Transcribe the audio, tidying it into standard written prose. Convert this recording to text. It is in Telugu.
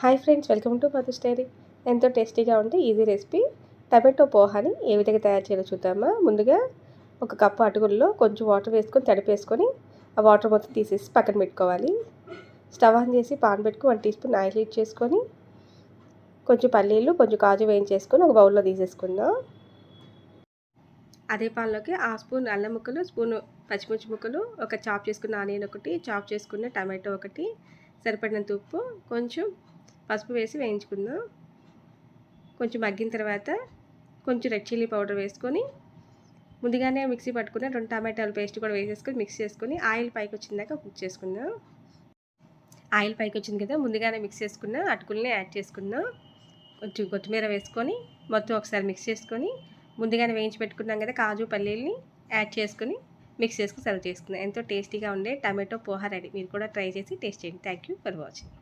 Hi friends, welcome to Madhu's diary. ఎంతో టేస్టీగా ఉంటే ఈజీ రెసిపీ టమాటో పోహాని ఏ విధంగా తయారు చేయాలో చూద్దామా. ముందుగా ఒక కప్పు అటుకుల్లో కొంచెం వాటర్ వేసుకొని తడిపేసుకొని ఆ వాటర్ మొత్తం తీసేసి పక్కన పెట్టుకోవాలి. స్టవ్ ఆన్ చేసి పాన్ పెట్టుకుని 1 టీ స్పూన్ ఆయిల్ హీట్ చేసుకొని కొంచెం పల్లీలు కొంచెం కాజు వేయించేసుకొని ఒక బౌల్లో తీసేసుకుందాం. అదే పాన్లోకి స్పూన్ అల్లం ముక్కలు, స్పూన్ పచ్చిమిర్చి ముక్కలు, ఒక చాప్ చేసుకున్న ఆనియన్ ఒకటి, చాప్ చేసుకున్న టమాటో ఒకటి, సరిపడినంత ఉప్పు, కొంచెం పసుపు వేసి వేయించుకుందాం. కొంచెం మగ్గిన తర్వాత కొంచెం రెడ్ చిల్లీ పౌడర్ వేసుకొని ముందుగానే మిక్సీ పట్టుకున్న 2 టమాటాల పేస్ట్ కూడా వేసేసుకొని మిక్స్ చేసుకొని ఆయిల్ పైకి వచ్చిందాక కుక్ చేసుకుందాం. ఆయిల్ పైకి వచ్చింది కదా, ముందుగానే మిక్స్ చేసుకున్న అటుకుల్ని యాడ్ చేసుకుందాం. కొంచెం కొత్తిమీర వేసుకొని మొత్తం ఒకసారి మిక్స్ చేసుకొని ముందుగానే వేయించి పెట్టుకున్నాం కదా కాజు పల్లీల్ని యాడ్ చేసుకొని మిక్స్ చేసుకుని సర్వ్ చేసుకుందాం. ఎంతో టేస్టీగా ఉండే టమాటో పోహా రెడీ. మీరు కూడా ట్రై చేసి టేస్ట్ చేయండి. Thank you for watching.